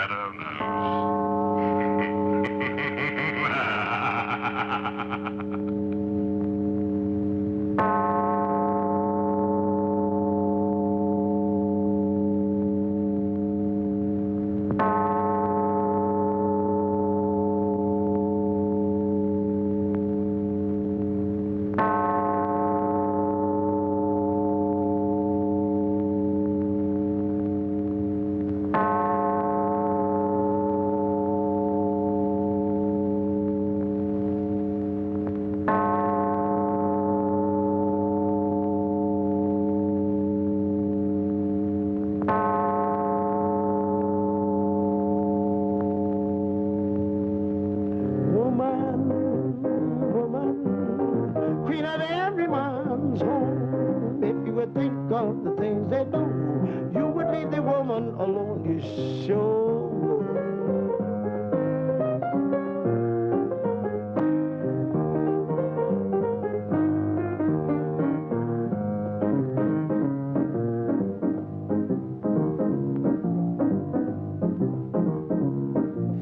shadow knows.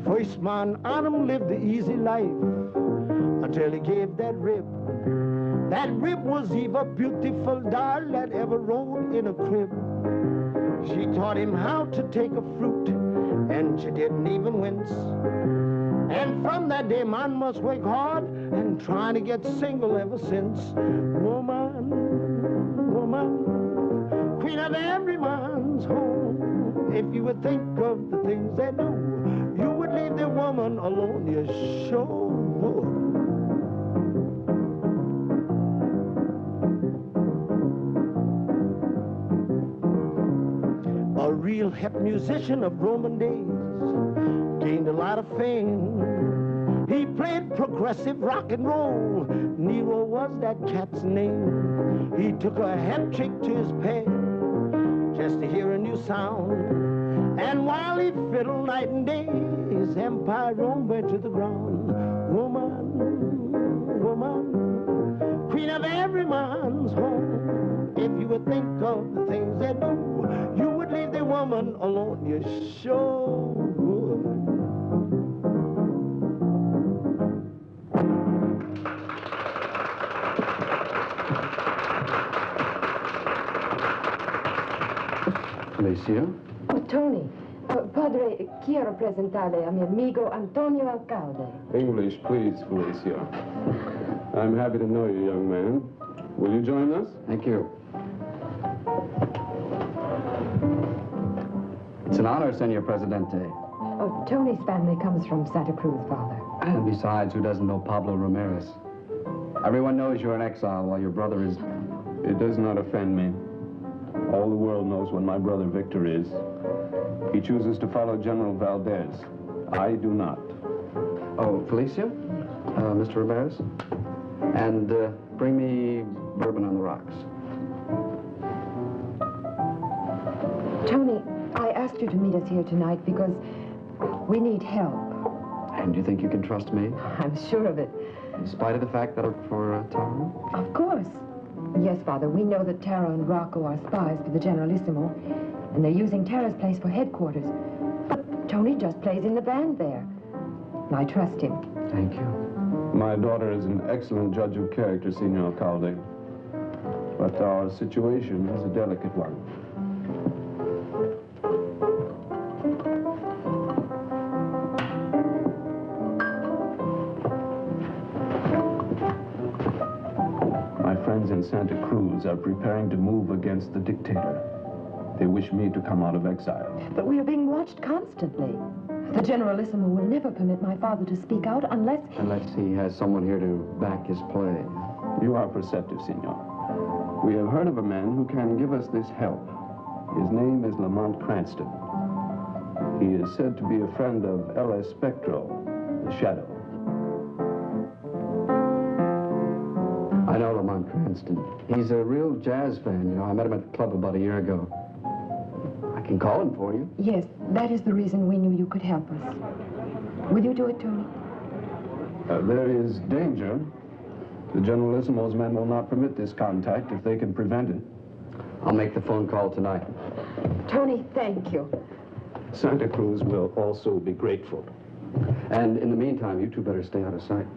First man Adam lived the easy life until he gave that rib. That rib was Eva, beautiful doll that ever rode in a crib. She taught him how to take a fruit, and she didn't even wince. And from that day, man must work hard and trying to get single ever since. Woman, woman, queen of every man's home. If you would think of the things they do, you would leave the woman alone, you sure would. A real hip musician of Roman days, gained a lot of fame. He played progressive rock and roll. Nero was that cat's name. He took a hat trick to his pad just to hear a new sound. And while he fiddled night and day, his empire roamed to the ground. Woman, woman, queen of every man's home. If you would think of the things they do, you would leave the woman alone, you sure would. Felicia? Oh, Tony. Padre, quiero presentarle a mi amigo Antonio Alcalde. English, please, Felicia. I'm happy to know you, young man. Will you join us? Thank you. It's an honor, Senor Presidente. Oh, Tony's family comes from Santa Cruz, Father. And besides, who doesn't know Pablo Ramirez? Everyone knows you're in exile while your brother is... It does not offend me. All the world knows what my brother Victor is. He chooses to follow General Valdez. I do not. Oh, Felicia? Mr. Ramirez? And bring me bourbon on the rocks. Tony, I asked you to meet us here tonight because we need help. And do you think you can trust me? I'm sure of it. In spite of the fact that I work for Taro? Of course. Yes, Father, we know that Taro and Rocco are spies for the Generalissimo, and they're using Tara's place for headquarters. But Tony just plays in the band there. And I trust him. Thank you. My daughter is an excellent judge of character, Senor Alcalde. But our situation is a delicate one. My friends in Santa Cruz are preparing to move against the dictator. They wish me to come out of exile. But we are being watched constantly. The Generalissimo will never permit my father to speak out unless... Unless he has someone here to back his play. You are perceptive, Senor. We have heard of a man who can give us this help. His name is Lamont Cranston. He is said to be a friend of L.S. Spectro, the Shadow. I know Lamont Cranston. He's a real jazz fan, you know. I met him at the club about a year ago. I can call him for you. Yes, that is the reason we knew you could help us. Will you do it, Tony? There is danger. The Generalissimo's men will not permit this contact if they can prevent it. I'll make the phone call tonight. Tony, thank you. Santa Cruz will also be grateful. And in the meantime, you two better stay out of sight.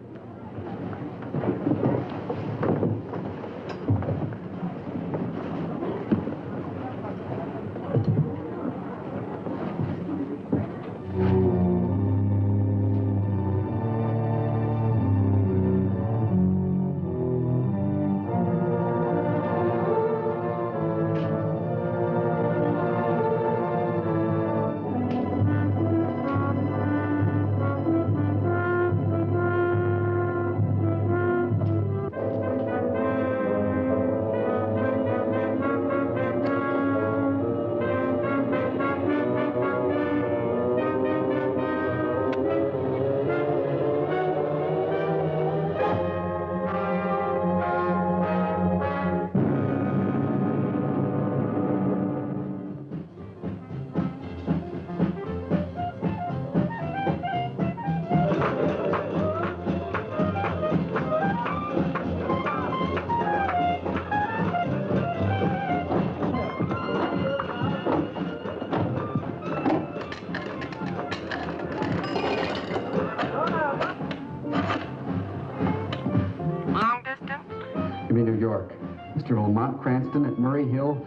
New York. Mr. Lamont Cranston at Murray Hill,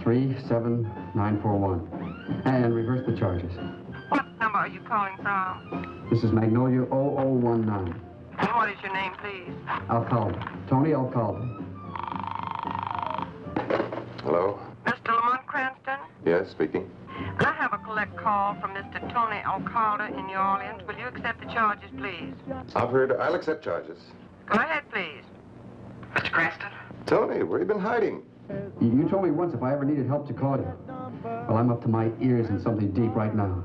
37941. And reverse the charges. What number are you calling from? This is Magnolia 0019. And what is your name, please? Alcalde. Tony Alcalde. Hello? Mr. Lamont Cranston? Yes, speaking. I have a collect call from Mr. Tony Alcalde in New Orleans. Will you accept the charges, please? I'll accept charges. Go ahead, please. Mr. Cranston? Tony, where have you been hiding? You told me once if I ever needed help to call you. Well, I'm up to my ears in something deep right now.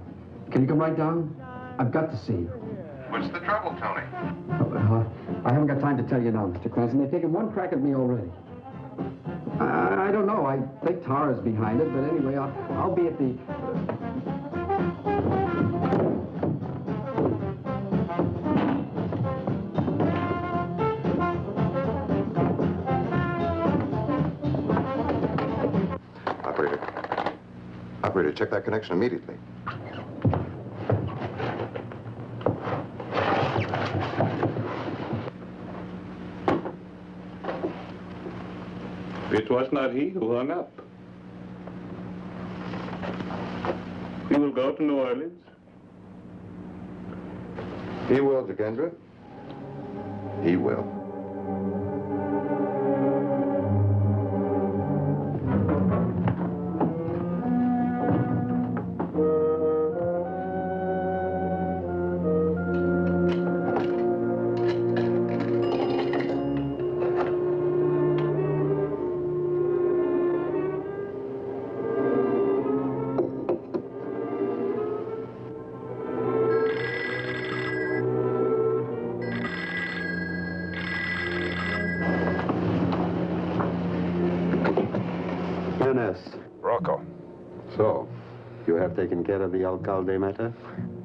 Can you come right down? I've got to see you. What's the trouble, Tony? I haven't got time to tell you now, Mr. Cranston. They've taken one crack at me already. I don't know. I think Tara's behind it, but anyway, I'll be at the... Operator, check that connection immediately. It was not he who hung up. He will go to New Orleans. He will, Jacendra. He will. Rocco. So, you have taken care of the Alcalde matter?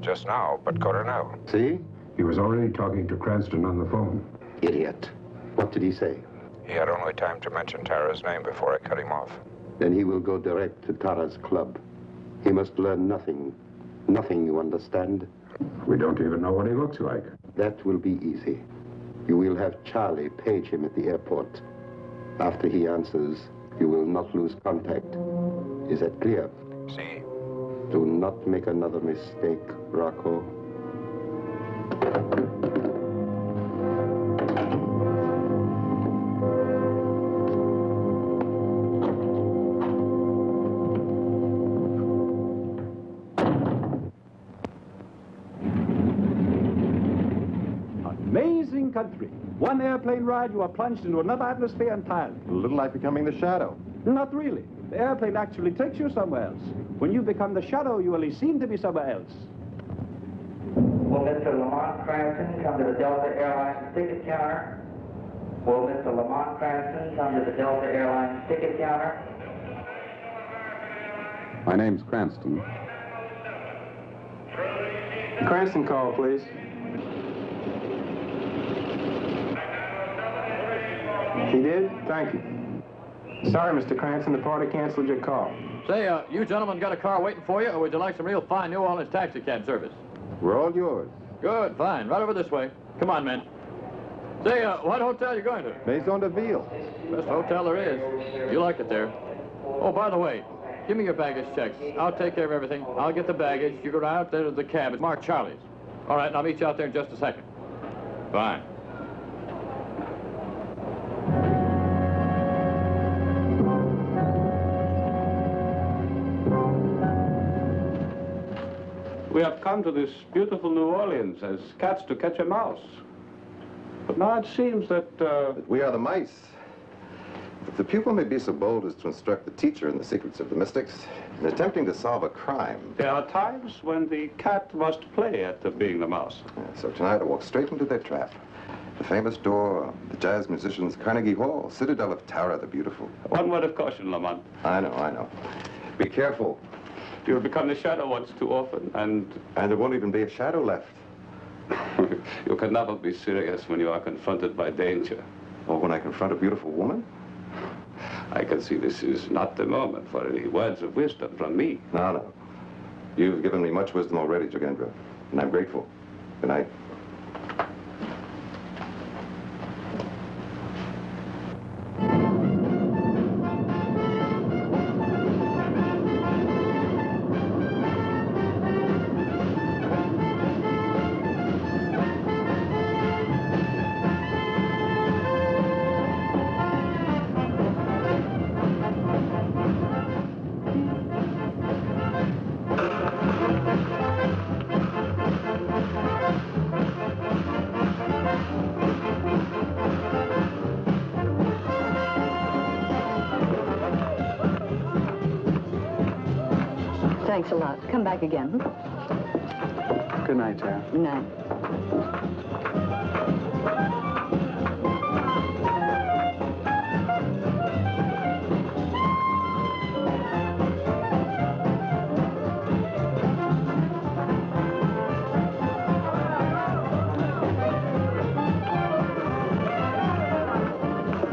Just now, but Coronel. See? He was already talking to Cranston on the phone. Idiot. What did he say? He had only time to mention Tara's name before I cut him off. Then he will go direct to Tara's club. He must learn nothing. Nothing, you understand? We don't even know what he looks like. That will be easy. You will have Charlie page him at the airport. After he answers, you will not lose contact. Is that clear? See? Do not make another mistake, Rocco. Amazing country. One airplane ride, you are plunged into another atmosphere entirely. A little like becoming the shadow. Not really. The airplane actually takes you somewhere else. When you become the shadow, you only seem to be somewhere else. Will Mr. Lamont Cranston come to the Delta Airlines ticket counter? Will Mr. Lamont Cranston come to the Delta Airlines ticket counter? My name's Cranston. Cranston call, please. He did? Thank you. Sorry, Mr. Cranston, the party canceled your call. Say, you gentlemen got a car waiting for you, or would you like some real fine New Orleans taxi cab service? We're all yours. Good, fine. Right over this way. Come on, men. Say, what hotel you going to? Maison de Ville. Best hotel there is. You like it there. Oh, by the way, give me your baggage checks. I'll take care of everything. I'll get the baggage. You go out there to the cab. It's marked Charlie's. All right, and I'll meet you out there in just a second. Fine. We have come to this beautiful New Orleans as cats to catch a mouse. But now it seems that... We are the mice. If the pupil may be so bold as to instruct the teacher in the secrets of the mystics, in attempting to solve a crime... There are times when the cat must play at being the mouse. So tonight I walk straight into their trap. The famous door, the jazz musicians, Carnegie Hall, Citadel of Tara, the beautiful. One word of caution, Lamont. I know. Be careful. You'll become the shadow once too often, and there won't even be a shadow left. You can never be serious when you are confronted by danger. Or when I confront a beautiful woman? I can see this is not the moment for any words of wisdom from me. No. You've given me much wisdom already, Jogendra, and I'm grateful. Good night. Thanks a lot. Come back again. Good night, Tara. Good night.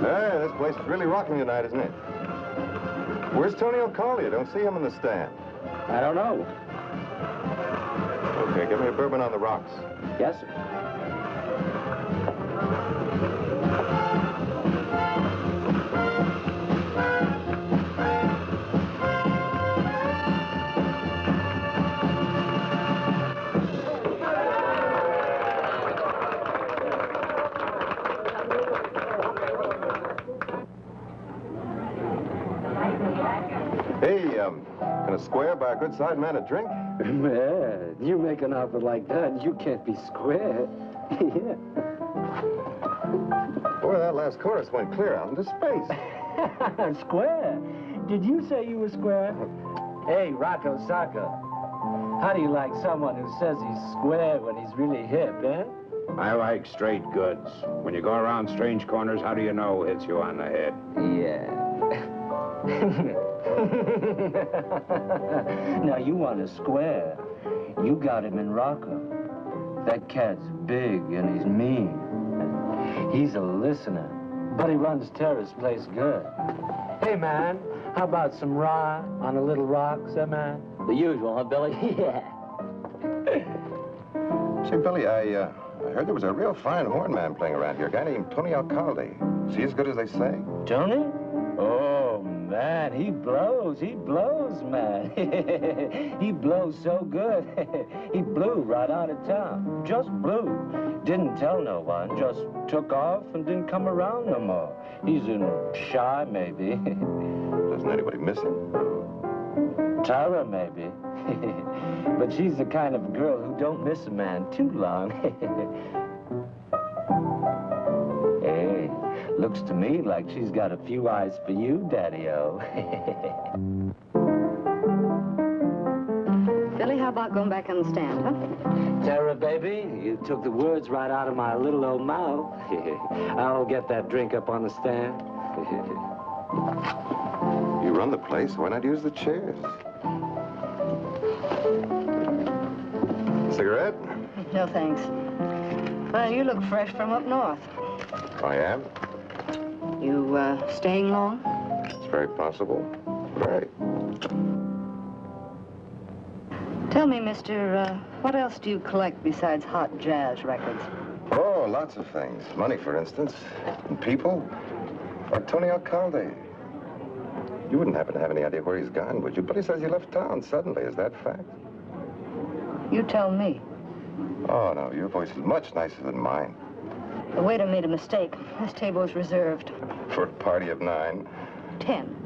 Hey, this place is really rocking tonight, isn't it? Where's Tony O'Collier? Don't see him in the stand. I don't know. Okay, give me a bourbon on the rocks. Yes, sir. Hey, can a square buy a good side man a drink? Man, you make an offer like that, you can't be square. Yeah. Boy, that last chorus went clear out into space. Square? Did you say you were square? Hey, Rocco Sacco, how do you like someone who says he's square when he's really hip, eh? I like straight goods. When you go around strange corners, how do you know who hits you on the head? Yeah. Now, you want a square. You got him in Rocco. That cat's big and he's mean. He's a listener, but he runs Tara's place good. Hey, man, how about some rye on a little rocks, eh, man? The usual, huh, Billy? Yeah. Say, Billy, I heard there was a real fine horn man playing around here, a guy named Tony Alcalde. Is he as good as they say? Tony? Oh, man, he blows, man. He blows so good. He blew right out of town. Just blew. Didn't tell no one. Just took off and didn't come around no more. He's in shy, maybe. Doesn't anybody miss him? Tara, maybe. But she's the kind of girl who don't miss a man too long. Hey, looks to me like she's got a few eyes for you, Daddy-O. Billy, how about going back on the stand, huh? Tara, baby, you took the words right out of my little old mouth. I'll get that drink up on the stand. You run the place. Why not use the chairs? Cigarette? No, thanks. Well, you look fresh from up north. I am. You, staying long? It's very possible. Right. Tell me, mister, what else do you collect besides hot jazz records? Oh, lots of things. Money, for instance. And people. Like Tony Alcalde. You wouldn't happen to have any idea where he's gone, would you? But he says he left town suddenly. Is that fact? You tell me. Oh, no. Your voice is much nicer than mine. The waiter made a mistake. This table is reserved. For a party of 9. 10.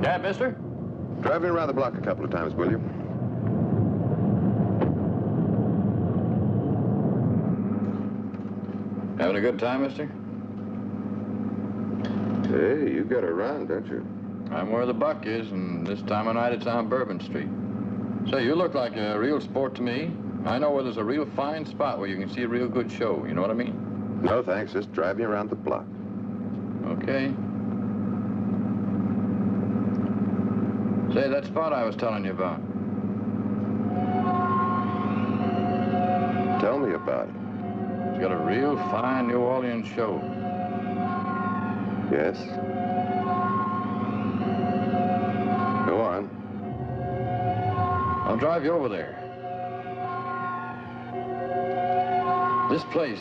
Yeah, mister? Drive me around the block a couple of times, will you? Having a good time, mister? Hey, you got a run, don't you? I'm where the buck is, and this time of night it's on Bourbon Street. Say, you look like a real sport to me. I know where there's a real fine spot where you can see a real good show. You know what I mean? No, thanks. Just drive me around the block. Okay. Say, that spot I was telling you about. Tell me about it. It's got a real fine New Orleans show. Yes? Go on. I'll drive you over there. This place.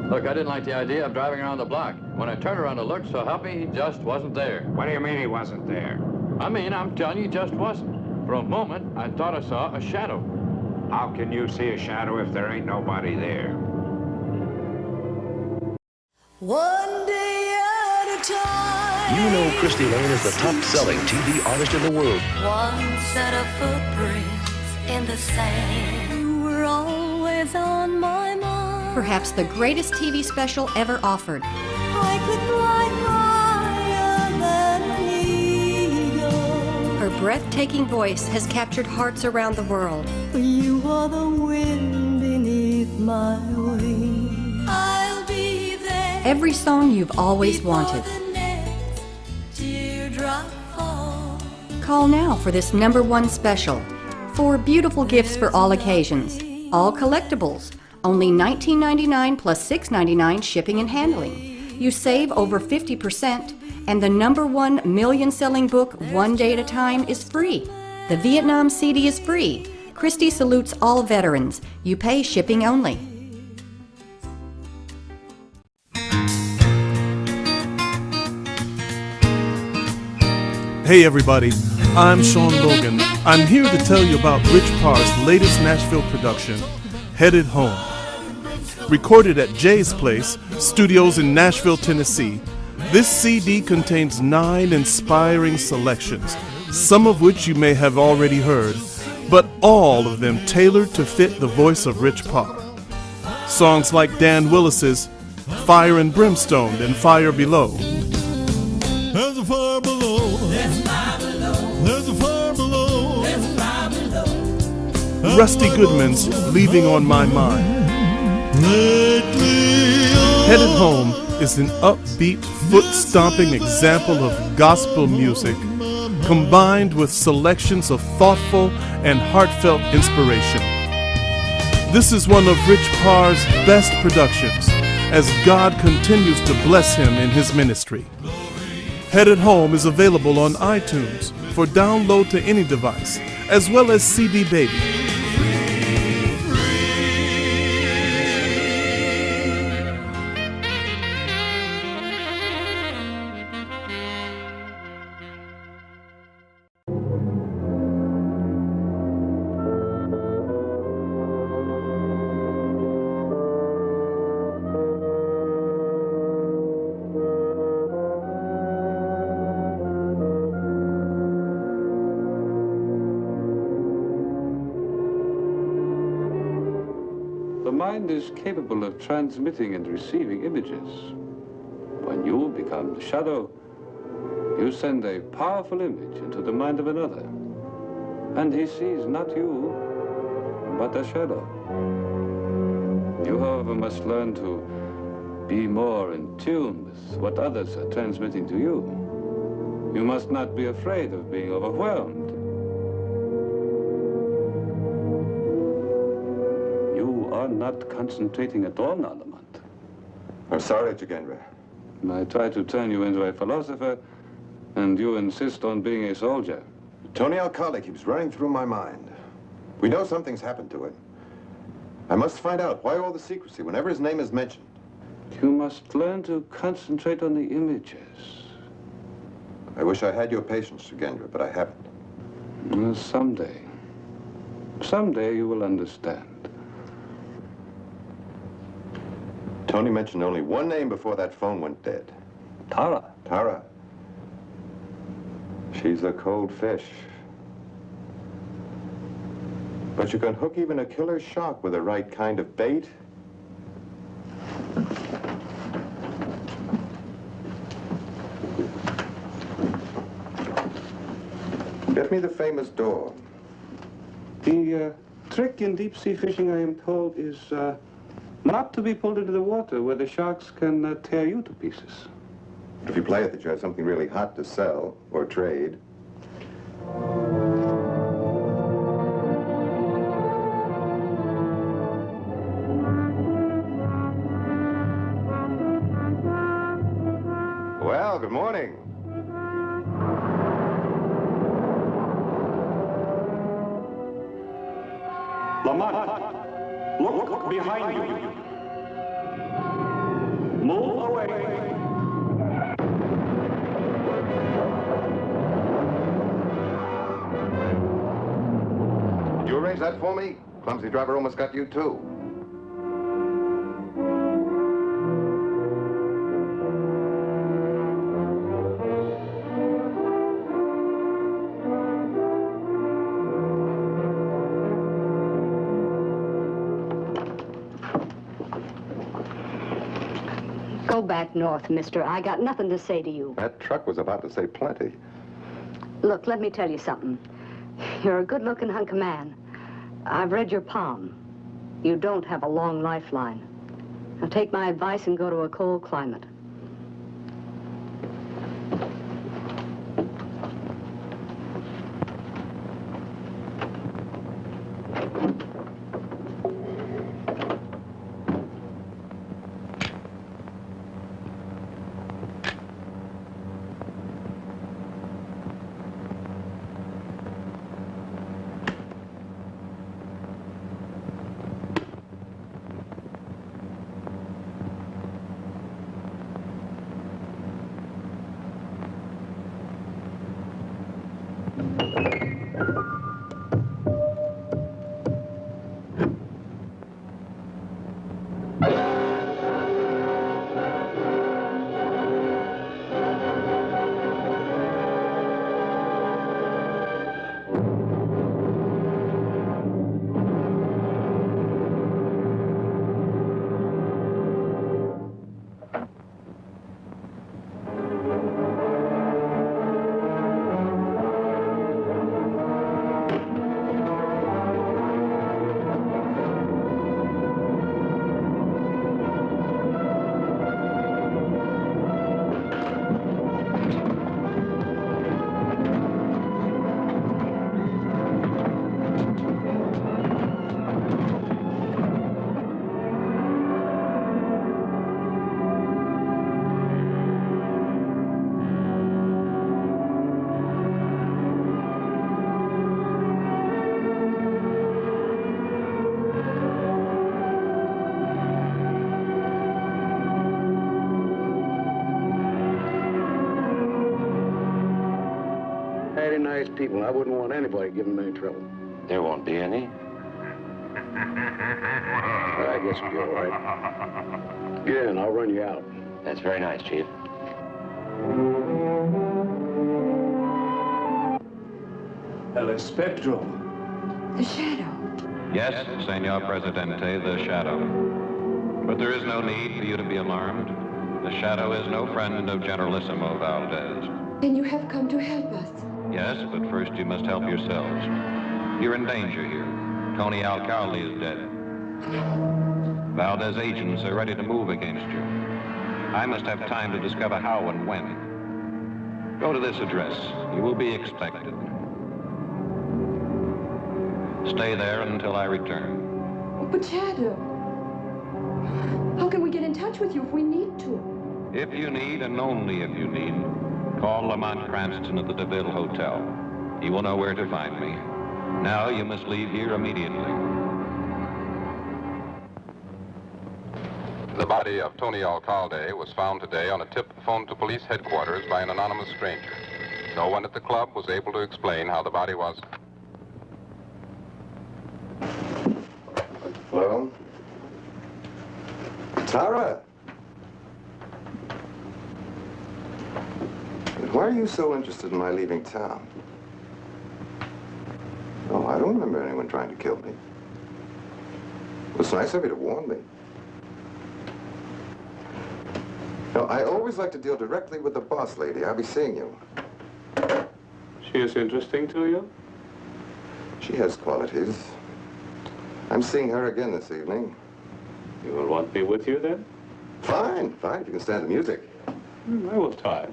Look, I didn't like the idea of driving around the block. When I turned around to look, so help me, he just wasn't there. What do you mean he wasn't there? I mean, I'm telling you, he just wasn't. For a moment, I thought I saw a shadow. How can you see a shadow if there ain't nobody there? One day at a time. You know Christy Lane is the top-selling TV artist in the world. One set of footprints in the sand. You were always on my mind. Perhaps the greatest TV special ever offered. I could fly higher than an eagle. Her breathtaking voice has captured hearts around the world. You are the wind beneath my wings. I'll be there. Every song you've always wanted. The next teardrop falls. Call now for this #1 special. 4 beautiful gifts for all occasions. All collectibles. Only $19.99 plus $6.99 shipping and handling. You save over 50%, and the #1 million-selling book, One Day at a Time, is free. The Vietnam CD is free. Christie salutes all veterans. You pay shipping only. Hey everybody, I'm Sean Logan. I'm here to tell you about Rich Parr's latest Nashville production, Headed Home. Recorded at Jay's Place, studios in Nashville, Tennessee, this CD contains 9 inspiring selections, some of which you may have already heard, but all of them tailored to fit the voice of Rich Parr. Songs like Dan Willis's Fire and Brimstone and Fire Below. There's a fire below. There's a fire below. There's a fire below. There's a fire below. Rusty Goodman's Leaving on My Mind. Headed Home is an upbeat, foot-stomping example of gospel music combined with selections of thoughtful and heartfelt inspiration. This is one of Rich Parr's best productions as God continues to bless him in his ministry. Headed Home is available on iTunes for download to any device, as well as CD Baby. mind is capable of transmitting and receiving images. When you become the shadow, you send a powerful image into the mind of another. And he sees not you, but a shadow. You, however, must learn to be more in tune with what others are transmitting to you. You must not be afraid of being overwhelmed. You are not concentrating at all now, Lamont. I'm sorry, Jagendre. I try to turn you into a philosopher, and you insist on being a soldier. Tony Alcalde keeps running through my mind. We know something's happened to him. I must find out why all the secrecy whenever his name is mentioned. You must learn to concentrate on the images. I wish I had your patience, Jagendre, but I haven't. Well, someday you will understand. Tony mentioned only one name before that phone went dead. Tara. Tara. She's a cold fish. But you can hook even a killer shark with the right kind of bait. Get me the famous door. The trick in deep-sea fishing, I am told, is not to be pulled into the water where the sharks can tear you to pieces. If you play it that you have something really hot to sell or trade. Well, good morning. Lamont, look behind you. Move away. You arrange that for me? Clumsy driver almost got you, too. Go back north, mister. I got nothing to say to you. That truck was about to say plenty. Look, let me tell you something. You're a good-looking hunk of man. I've read your palm. You don't have a long lifeline. Now take my advice and go to a cold climate. Nice people. I wouldn't want anybody giving them any trouble. There won't be any. I guess we'll be all right. Get in, I'll run you out. That's very nice, Chief. El Espectro. The shadow. Yes, Senor Presidente, the Shadow. But there is no need for you to be alarmed. The Shadow is no friend of Generalissimo Valdez. Then you have come to help us. Yes, but first you must help yourselves. You're in danger here. Tony Alcalde is dead. Valdez agents are ready to move against you. I must have time to discover how and when. Go to this address. You will be expected. Stay there until I return. But Shadow, how can we get in touch with you if we need to? If you need, and only if you need, call Lamont Cranston at the DeVille Hotel. He will know where to find me. Now you must leave here immediately. The body of Tony Alcalde was found today on a tip phoned to police headquarters by an anonymous stranger. No one at the club was able to explain how the body was... Hello? Tara? Why are you so interested in my leaving town? Oh, I don't remember anyone trying to kill me. It was nice of you to warn me. No, I always like to deal directly with the boss lady. I'll be seeing you. She is interesting to you? She has qualities. I'm seeing her again this evening. You will want me with you then? Fine, fine, if you can stand the music. I will try.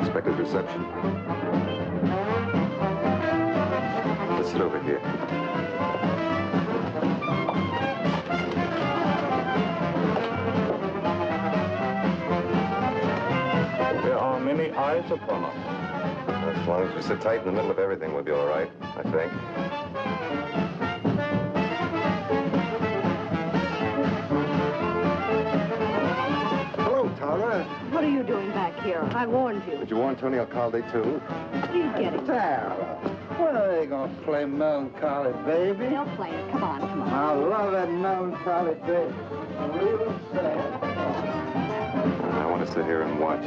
Expected reception. Let's sit over here. There are many eyes upon us. As long as we sit tight in the middle of everything, we'll be all right, I think. Hello, Tara. What are you doing back here? I warned you. Did you warn Tony Alcalde, too? You get it. Tara, when are they going to play Melancholy Baby? They'll play it. Come on, come on. I love that Melancholy Baby. Real sad. I want to sit here and watch.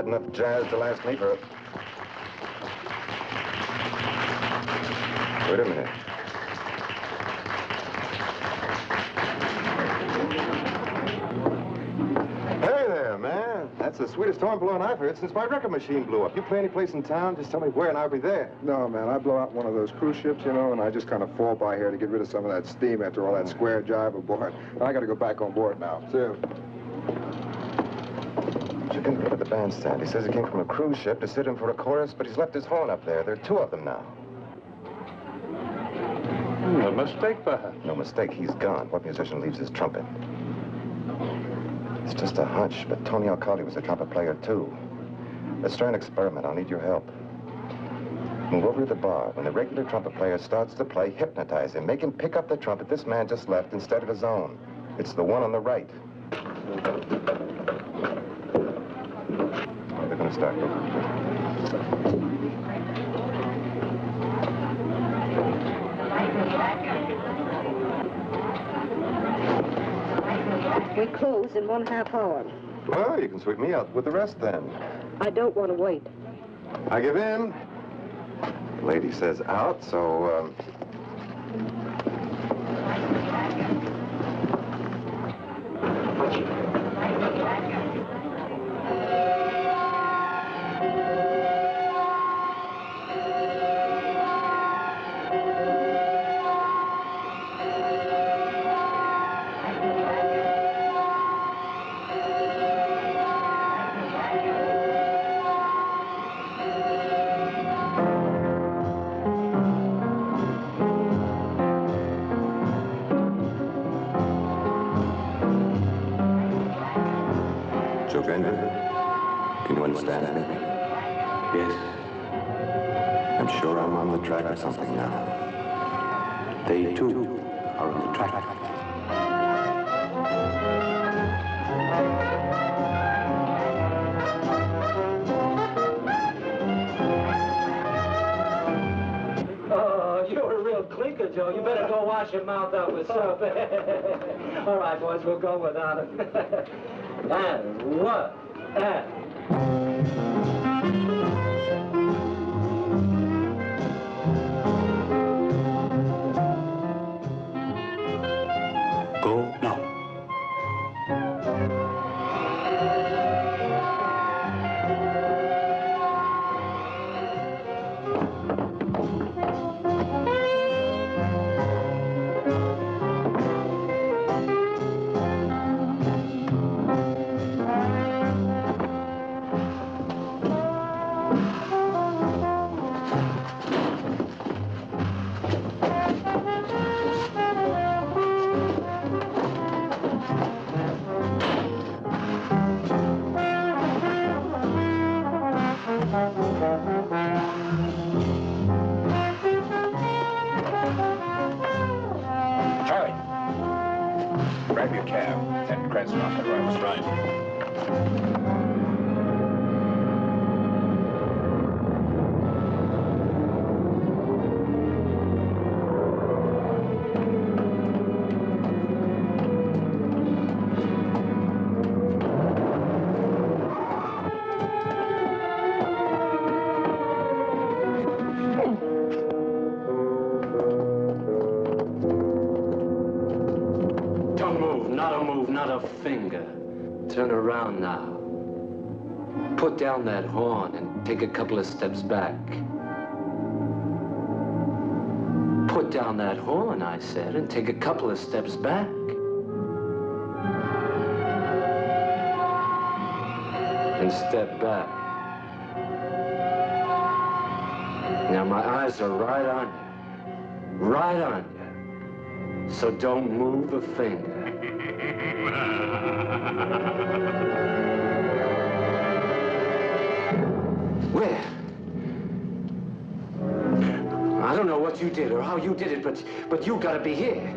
Enough jazz to last me for a... Wait a minute. Hey there, man. That's the sweetest horn blowing I've heard since my record machine blew up. You play any place in town, just tell me where and I'll be there. No, man, I blow out one of those cruise ships, you know, and I just kind of fall by here to get rid of some of that steam after all that square jive aboard. I got to go back on board now. See you. You can go to the bandstand. He says he came from a cruise ship to sit in for a chorus, but he's left his horn up there. There are two of them now. A mistake, perhaps. No mistake. He's gone. What musician leaves his trumpet? It's just a hunch, but Tony Alcalde was a trumpet player, too. Let's try an experiment. I'll need your help. Move over to the bar. When the regular trumpet player starts to play, hypnotize him. Make him pick up the trumpet this man just left instead of his own. It's the one on the right. They're going to start. We close in 1/2 hour. Well, you can sweep me out with the rest then. I don't want to wait. I give in. The lady says out, so, stranger, can you understand me? Yes. I'm sure I'm on the track of something now. They, too, are on the track. Oh, you're a real clinker, Joe. You better go wash your mouth out with soap. All right, boys, we'll go without it. And one, and... Go now. Charlie, grab your cab. That Cranston off the road. Right. Don't move, not a move, not a finger. Turn around now. Put down that horn and take a couple of steps back. Put down that horn, I said, and take a couple of steps back. And step back. Now my eyes are right on you. Right on you. So don't move a finger. Where? I don't know what you did or how you did it, but you gotta be here.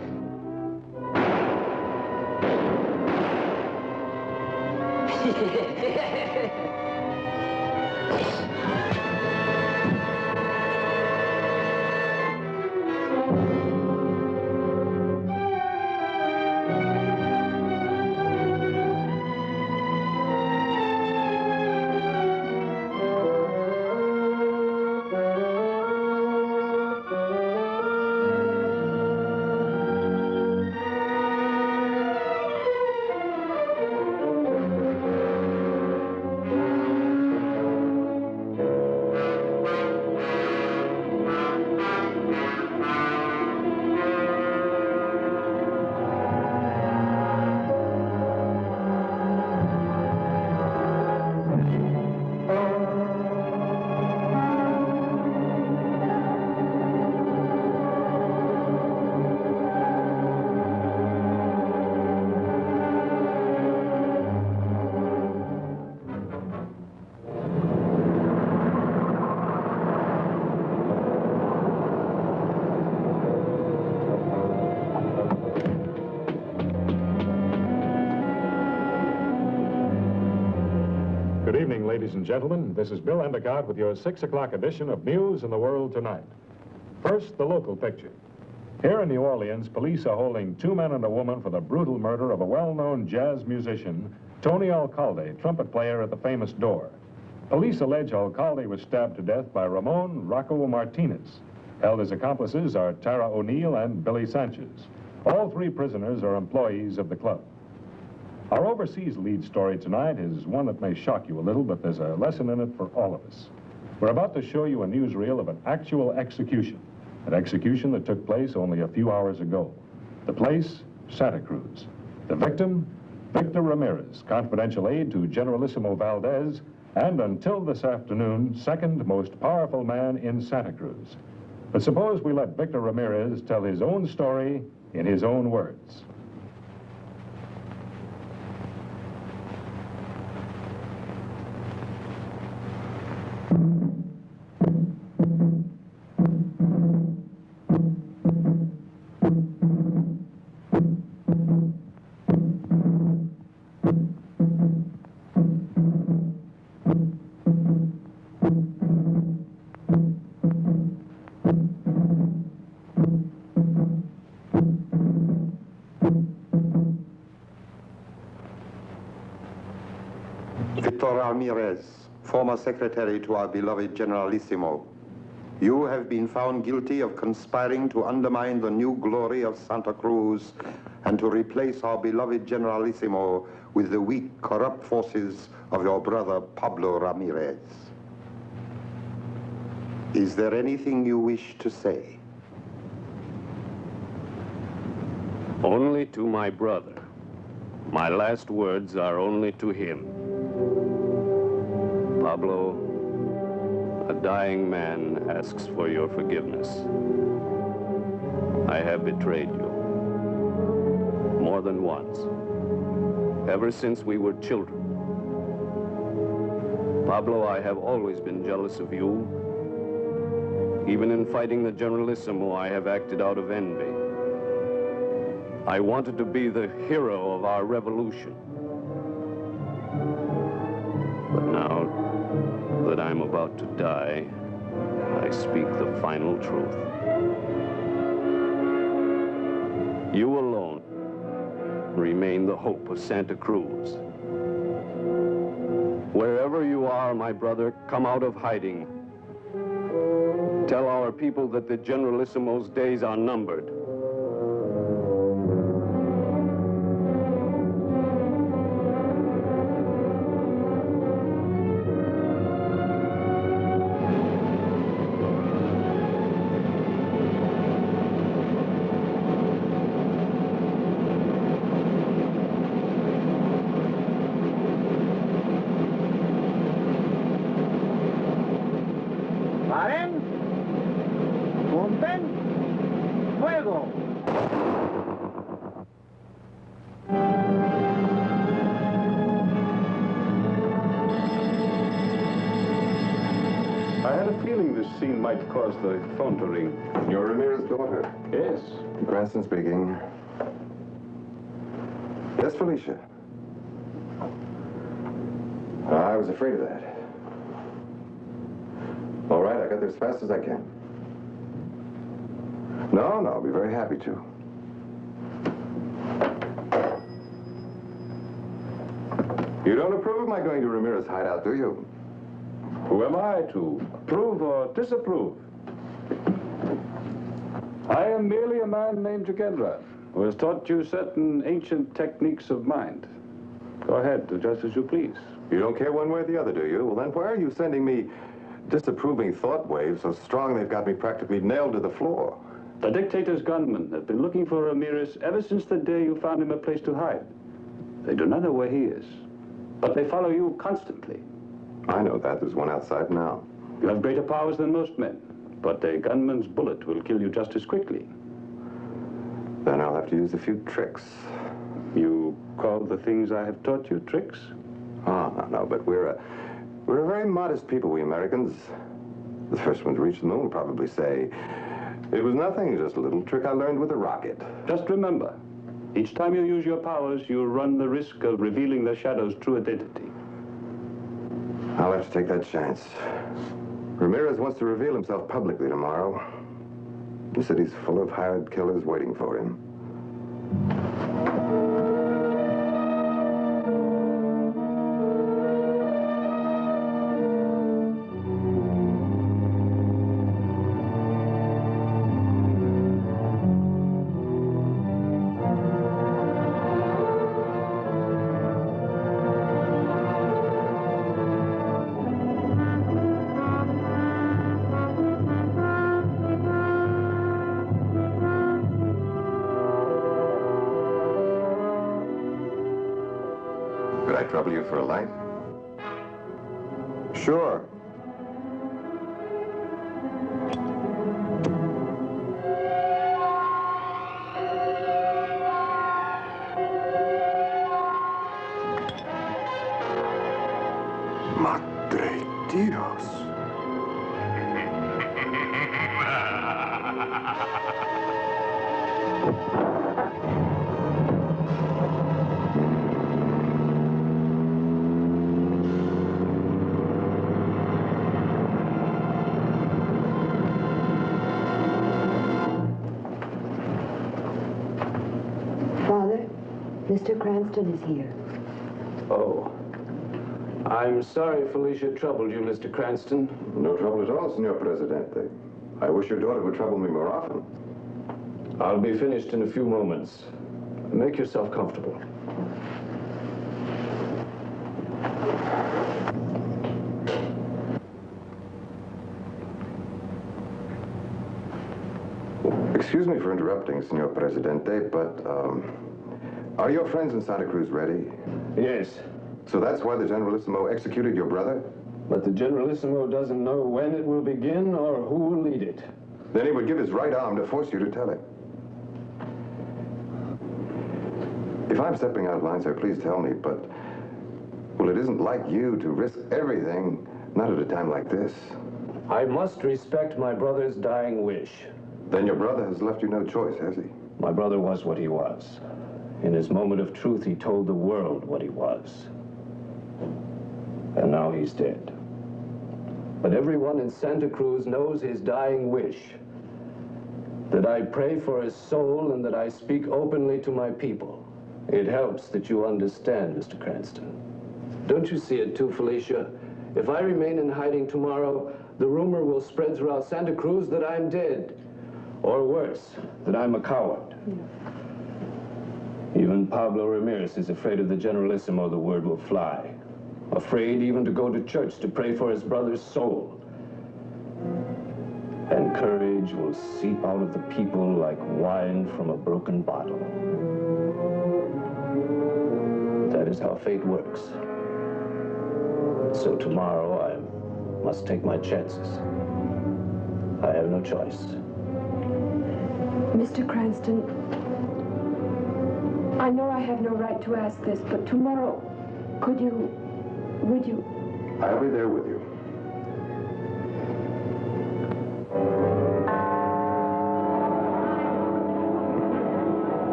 Good evening, ladies and gentlemen. This is Bill Endicott with your 6 o'clock edition of News in the World Tonight. First, the local picture. Here in New Orleans, police are holding 2 men and a woman for the brutal murder of a well-known jazz musician, Tony Alcalde, trumpet player at the famous Door. Police allege Alcalde was stabbed to death by Ramon Rocco Martinez. Held as accomplices are Tara O'Neill and Billy Sanchez. All 3 prisoners are employees of the club. Our overseas lead story tonight is one that may shock you a little, but there's a lesson in it for all of us. We're about to show you a newsreel of an actual execution, an execution that took place only a few hours ago. The place, Santa Cruz. The victim, Victor Ramirez, confidential aide to Generalissimo Valdez, and until this afternoon, second most powerful man in Santa Cruz. But suppose we let Victor Ramirez tell his own story in his own words. Mr. Ramirez, former secretary to our beloved Generalissimo, you have been found guilty of conspiring to undermine the new glory of Santa Cruz and to replace our beloved Generalissimo with the weak, corrupt forces of your brother Pablo Ramirez. Is there anything you wish to say? Only to my brother. My last words are only to him. Pablo, a dying man asks for your forgiveness. I have betrayed you. More than once. Ever since we were children. Pablo, I have always been jealous of you. Even in fighting the Generalissimo, I have acted out of envy. I wanted to be the hero of our revolution. But now that I'm about to die, I speak the final truth. You alone remain the hope of Santa Cruz. Wherever you are, my brother, come out of hiding. Tell our people that the Generalissimo's days are numbered. Paren. Punten. Fuego. I had a feeling this scene might cause the phone to ring. You're Ramirez's daughter? Yes. Cranston speaking. Yes, Felicia. I was afraid of that. All right, I got there as fast as I can. No, I'll be very happy to. You don't approve of my going to Ramirez's hideout, do you? Who am I to approve or disapprove? I am merely a man named Jagedra, who has taught you certain ancient techniques of mind. Go ahead, do just as you please. You don't care one way or the other, do you? Well, then why are you sending me disapproving thought waves so strong they've got me practically nailed to the floor? The dictator's gunmen have been looking for Ramirez ever since the day you found him a place to hide. They do not know where he is, but they follow you constantly. I know that. There's one outside now. You have greater powers than most men, but a gunman's bullet will kill you just as quickly. Then I'll have to use a few tricks. You call the things I have taught you tricks? Oh, no, but we're a very modest people, we Americans. The first one to reach the moon will probably say, it was nothing, just a little trick I learned with a rocket. Just remember, each time you use your powers, you run the risk of revealing the Shadow's true identity. I'll have to take that chance. Ramirez wants to reveal himself publicly tomorrow. The city's full of hired killers waiting for him. Could I trouble you for a light? Sure. Madre Dios. Father, Mr. Cranston is here. Oh. I'm sorry Felicia troubled you, Mr. Cranston. No trouble at all, Senor Presidente. I wish your daughter would trouble me more often. I'll be finished in a few moments. Make yourself comfortable. Excuse me for interrupting, Senor Presidente, but, are your friends in Santa Cruz ready? Yes. So that's why the Generalissimo executed your brother? But the Generalissimo doesn't know when it will begin or who will lead it. Then he would give his right arm to force you to tell him. If I'm stepping out of line, sir, please tell me, but, well, it isn't like you to risk everything, not at a time like this. I must respect my brother's dying wish. Then your brother has left you no choice, has he? My brother was what he was. In his moment of truth, he told the world what he was. And now he's dead. But everyone in Santa Cruz knows his dying wish. That I pray for his soul and that I speak openly to my people. It helps that you understand, Mr. Cranston. Don't you see it too, Felicia? If I remain in hiding tomorrow, the rumor will spread throughout Santa Cruz that I'm dead. Or worse, that I'm a coward. Even Pablo Ramirez is afraid of the Generalissimo the word will fly. Afraid even to go to church to pray for his brother's soul. And courage will seep out of the people like wine from a broken bottle. That is how fate works. So tomorrow I must take my chances. I have no choice. Mr. Cranston, I know I have no right to ask this, but tomorrow, would you? I'll be there with you.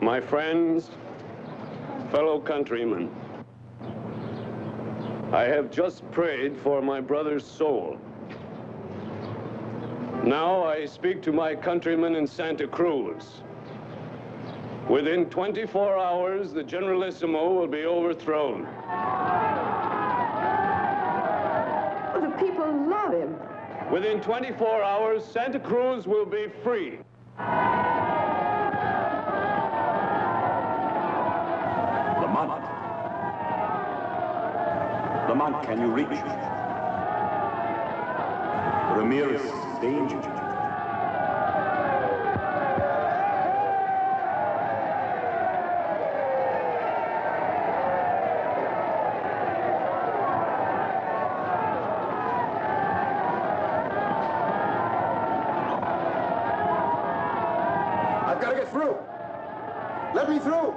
My friends, fellow countrymen, I have just prayed for my brother's soul. Now I speak to my countrymen in Santa Cruz. Within 24 hours, the Generalissimo will be overthrown. The people love him. Within 24 hours, Santa Cruz will be free. Lamont, can you reach? Ramirez is in danger. I've got to get through. Let me through.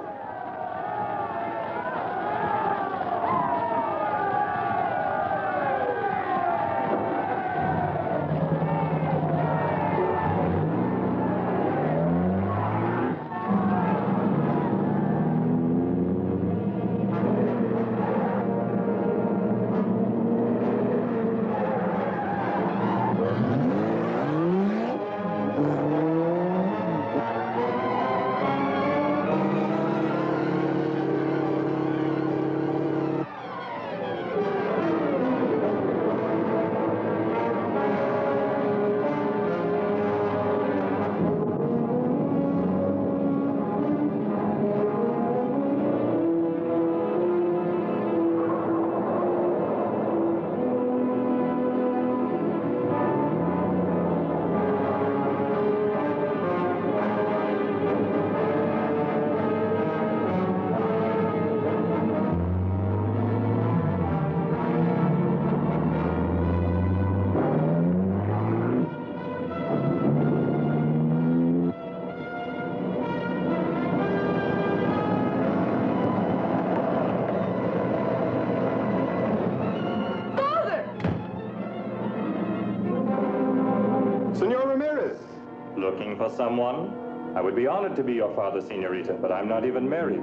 Looking for someone? I would be honored to be your father, senorita, but I'm not even married.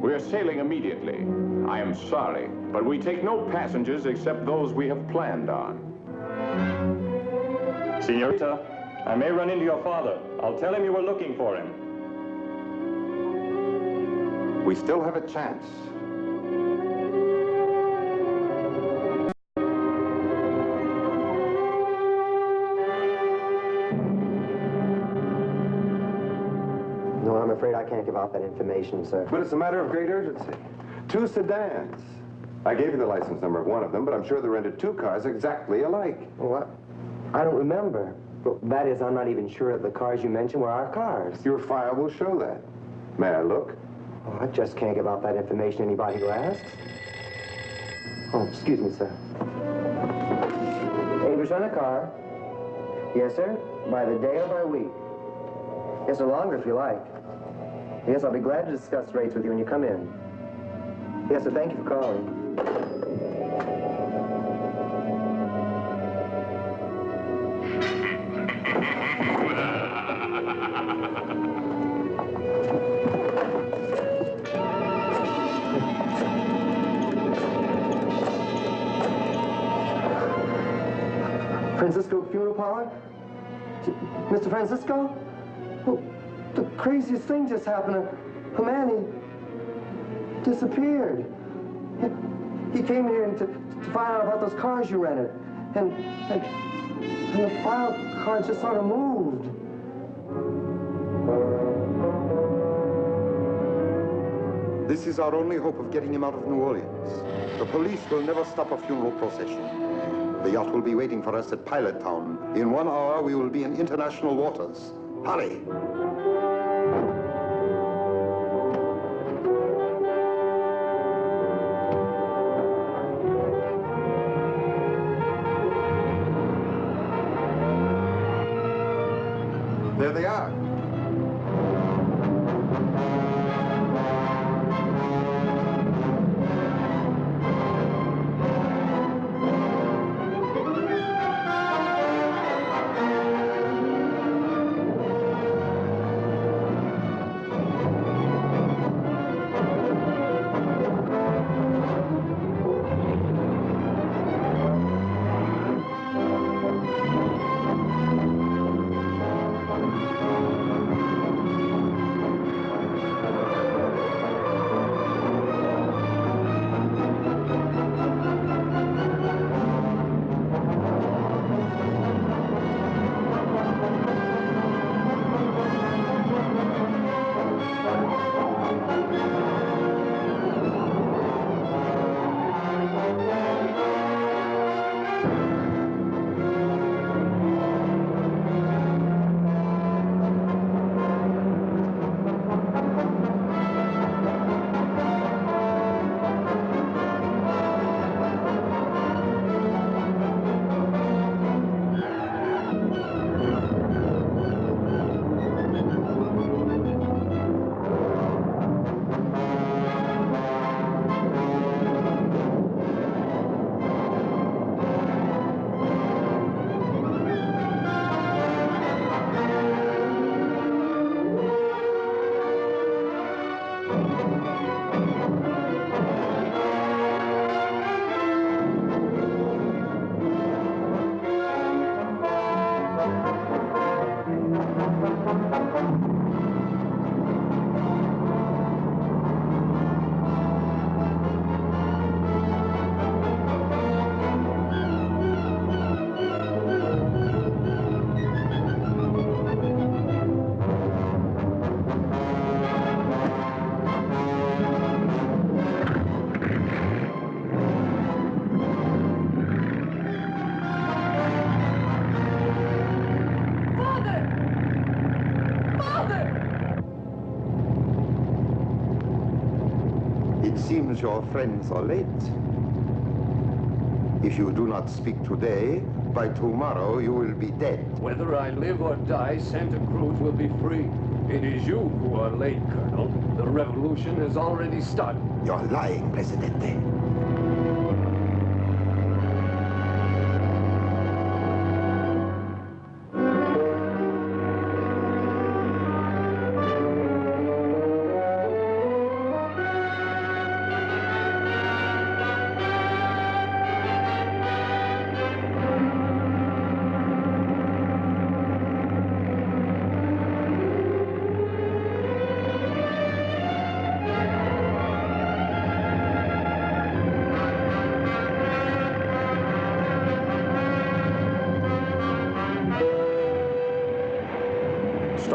We're sailing immediately. I am sorry, but we take no passengers except those we have planned on. Senorita, I may run into your father. I'll tell him you were looking for him. We still have a chance. No, I'm afraid I can't give out that information, sir. But it's a matter of great urgency. 2 sedans. I gave you the license number of one of them, but I'm sure they rented 2 cars exactly alike. What? I don't remember. Well, that is, I'm not even sure that the cars you mentioned were our cars. Your file will show that. May I look? Oh, I just can't give out that information to anybody who asks. Oh, excuse me, sir. Average rent a car. Yes, sir. By the day or by week. Yes, or longer if you like. Yes, I'll be glad to discuss rates with you when you come in. Yes, sir. Thank you for calling. Francisco funeral parlor? Mr. Francisco? Well, the craziest thing just happened. A man, he disappeared. He came here to find out about those cars you rented. And the file card just sort of moved. This is our only hope of getting him out of New Orleans. The police will never stop a funeral procession. The yacht will be waiting for us at Pilot Town. In 1 hour, we will be in international waters. Hurry! There they are. It seems your friends are late. If you do not speak today, by tomorrow you will be dead. Whether I live or die, Santa Cruz will be free. It is you who are late, Colonel. The revolution has already started. You're lying, Presidente.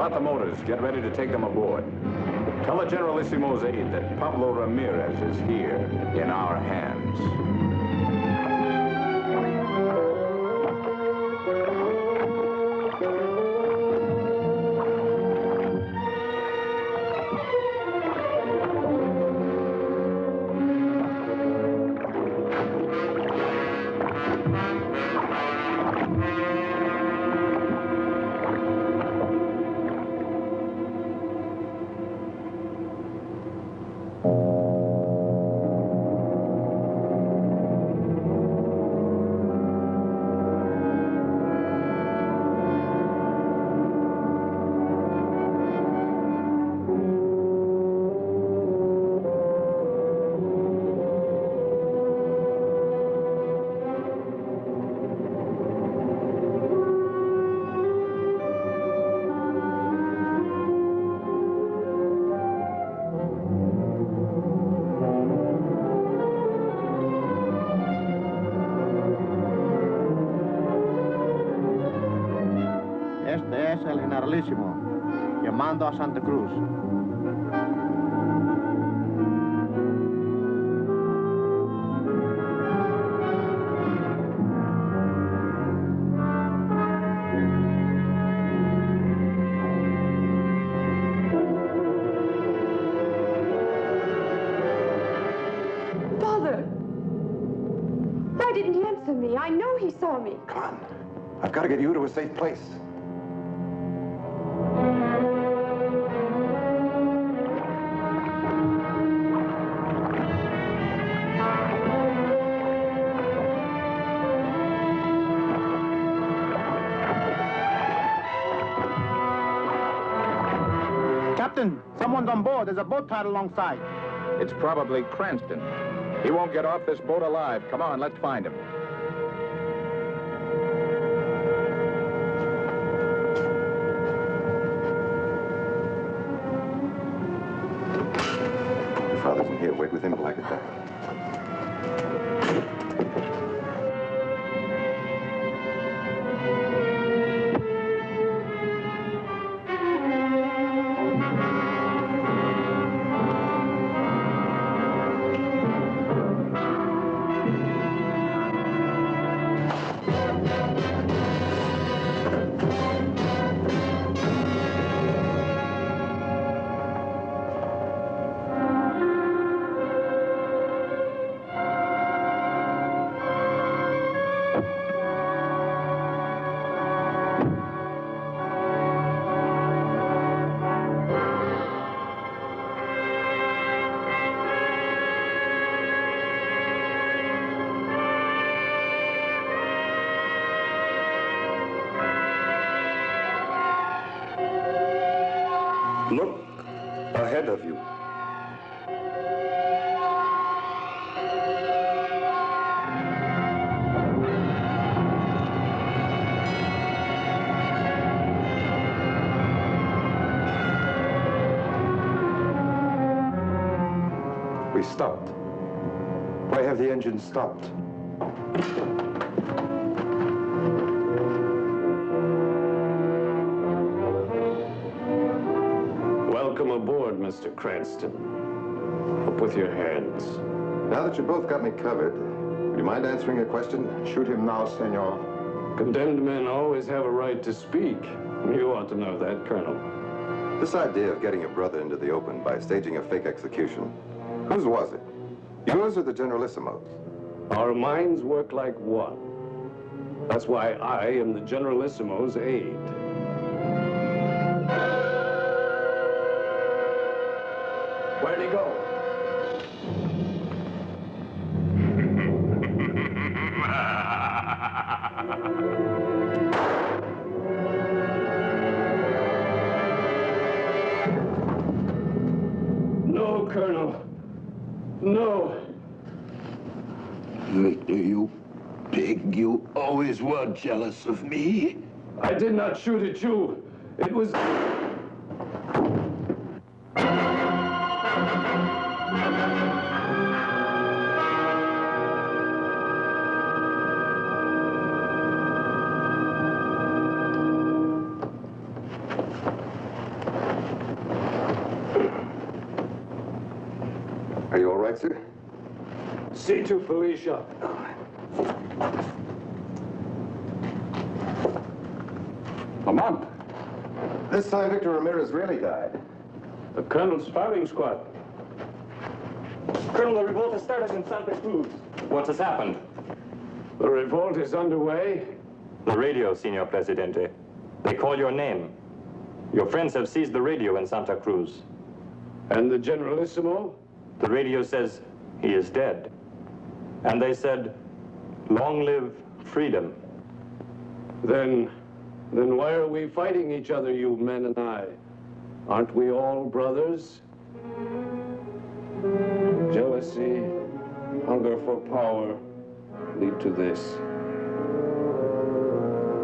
Start the motors. Get ready to take them aboard. Tell the Generalissimo's aide that Pablo Ramirez is here in our hands. Este es el Generalísimo, llamando a Santa Cruz. Father! Why didn't he answer me? I know he saw me. Come on. I've got to get you to a safe place. Captain, someone's on board. There's a boat tied alongside. It's probably Cranston. He won't get off this boat alive. Come on, let's find him. Your father's in here. Wait with him till I get back. Look ahead of you. We stopped. Why have the engines stopped? Welcome aboard, Mr. Cranston. Up with your hands. Now that you both got me covered, would you mind answering a question? Shoot him now, senor. Condemned men always have a right to speak. You ought to know that, Colonel. This idea of getting your brother into the open by staging a fake execution, whose was it? Yours or the Generalissimo's? Our minds work like one. That's why I am the Generalissimo's aide. Where'd he go? No, Colonel. No. Victor, you pig, you always were jealous of me. I did not shoot at you. It was... you all right, sir? See to Felicia. Lamont. This time Victor Ramirez really died. The Colonel's firing squad. Colonel, the revolt has started in Santa Cruz. What has happened? The revolt is underway. The radio, Senor Presidente. They call your name. Your friends have seized the radio in Santa Cruz. And the Generalissimo? The radio says he is dead. And they said, long live freedom. Then why are we fighting each other, you men and I? Aren't we all brothers? Jealousy, hunger for power lead to this.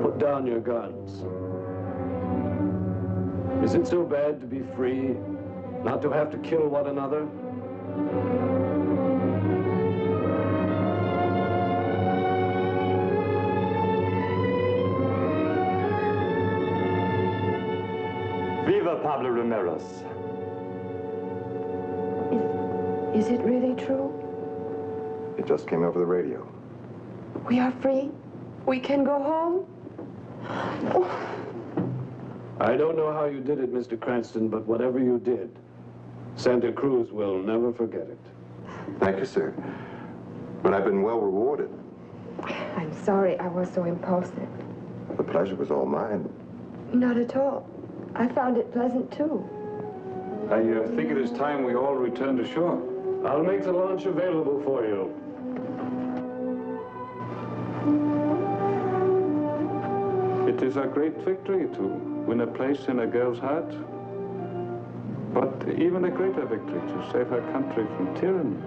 Put down your guns. Is it so bad to be free, not to have to kill one another? Viva Pablo Ramirez. Is it really true? It just came over the radio. We are free? We can go home? I don't know how you did it, Mr. Cranston, but whatever you did, Santa Cruz will never forget it. Thank you, sir. But I've been well rewarded. I'm sorry I was so impulsive. The pleasure was all mine. Not at all. I found it pleasant, too. I think it is time we all return to shore. I'll make the launch available for you. It is a great victory to win a place in a girl's heart, but even a greater victory to save her country from tyranny.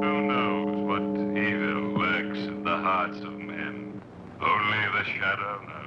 Who knows what evil lurks in the hearts of men? Only the shadow knows.